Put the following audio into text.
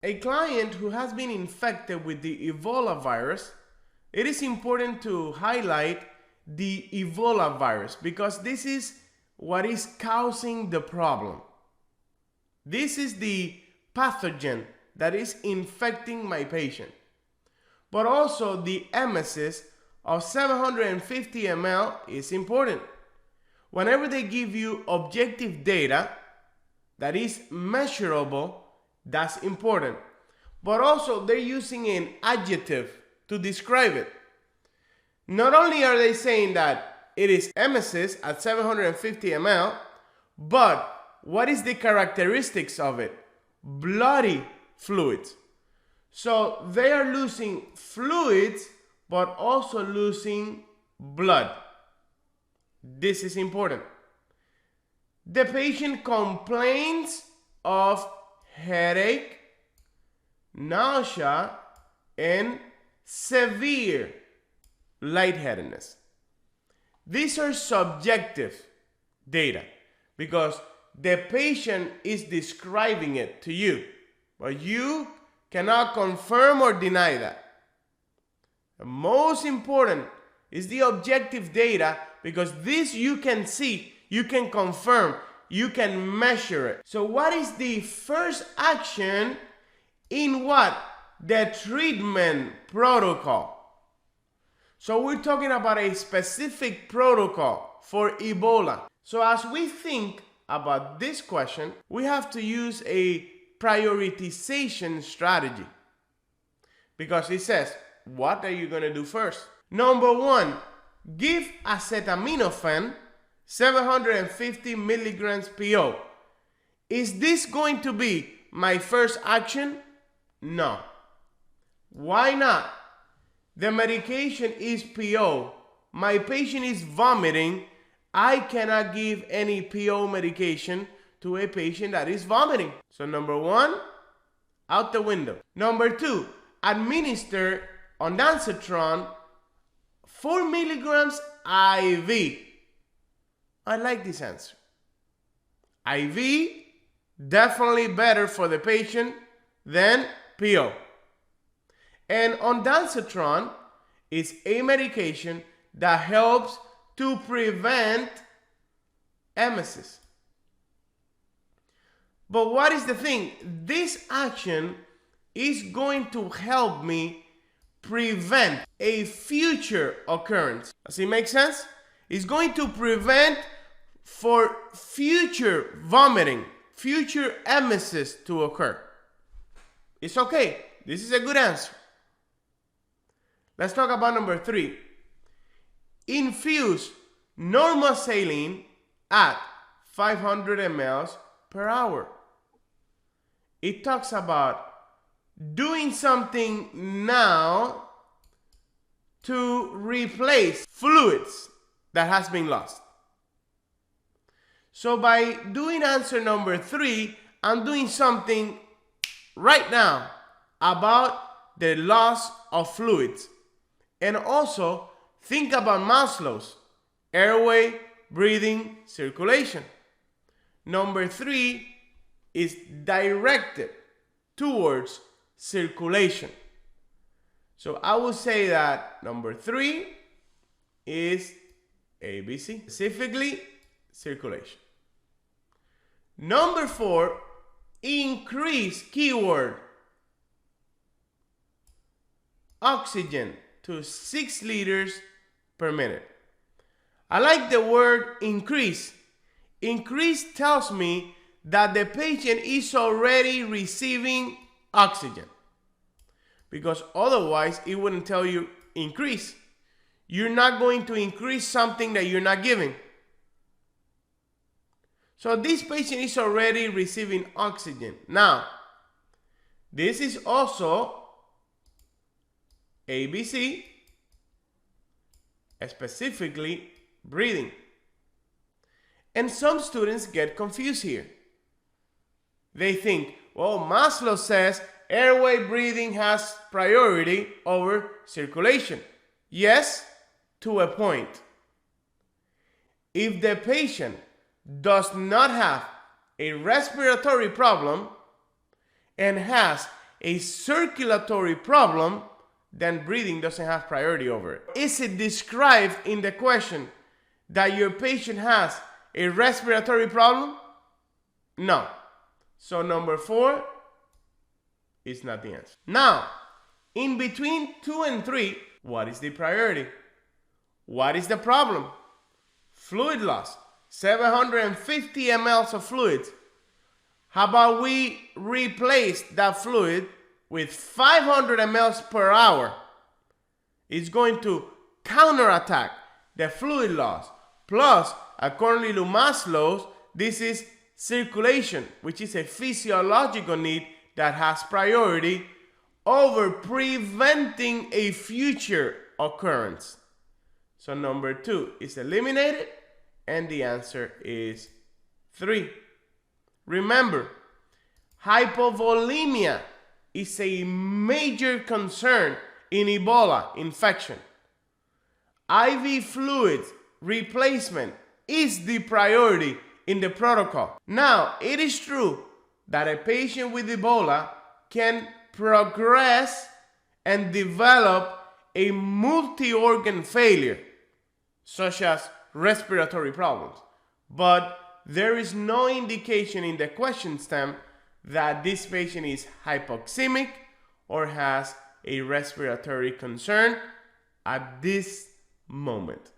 A client who has been infected with the Ebola virus, it is important to highlight the Ebola virus because this is what is causing the problem. This is the pathogen that is infecting my patient. But also the emesis of 750 ml is important. Whenever they give you objective data that is measurable, that's important. But also they're using an adjective to describe it. Not only are they saying that it is emesis at 750 ml, but what is the characteristics of it? Bloody fluids. So they are losing fluids, but also losing blood. This is important. The patient complains of headache, nausea, and severe lightheadedness. These are subjective data because the patient is describing it to you, but you cannot confirm or deny that. The most important is the objective data because this you can see, you can confirm, you can measure it. So what is the first action in what? The treatment protocol. So we're talking about a specific protocol for Ebola. So as we think about this question, we have to use a prioritization strategy because it says, what are you going to do first? Number one, give acetaminophen 750 milligrams PO. Is this going to be my first action? No. Why not? The medication is PO. My patient is vomiting. I cannot give any PO medication to a patient that is vomiting. So number one, out the window. Number two, administer ondansetron 4 milligrams IV. I like this answer. IV, definitely better for the patient than PO. And ondansetron is a medication that helps to prevent emesis. But what is the thing? This action is going to help me prevent a future occurrence. Does it make sense? It's going to prevent for future vomiting, future emesis to occur. It's okay. This is a good answer. Let's talk about number three. Infuse normal saline at 500 ml per hour. It talks about doing something now to replace fluids that has been lost. So by doing answer number three, I'm doing something right now about the loss of fluids. And also think about Maslow's airway, breathing, circulation. Number three is directed towards circulation. So I would say that number three is ABC, specifically circulation. Number four, increase keyword oxygen to 6 liters per minute. I like the word increase. Increase tells me that the patient is already receiving oxygen, because otherwise it wouldn't tell you increase. You're not going to increase something that you're not giving. So this patient is already receiving oxygen. Now, this is also ABC, specifically breathing. And some students get confused here. They think, well, Maslow says airway breathing has priority over circulation. Yes, to a point. If the patient does not have a respiratory problem and has a circulatory problem, then breathing doesn't have priority over it. Is it described in the question that your patient has a respiratory problem? No. So number 4 is not the answer. Now, in between 2 and 3, what is the priority? What is the problem? Fluid loss. 750 ml of fluid. How about we replace that fluid with 500 ml per hour? It's going to counterattack the fluid loss. Plus, according to Maslow's, this is circulation, which is a physiological need that has priority over preventing a future occurrence. So number 2 is eliminated, and the answer is 3. Remember, hypovolemia is a major concern in Ebola infection. IV fluid replacement is the priority in the protocol. Now, it is true that a patient with Ebola can progress and develop a multi-organ failure, such as respiratory problems. But there is no indication in the question stem that this patient is hypoxemic or has a respiratory concern at this moment.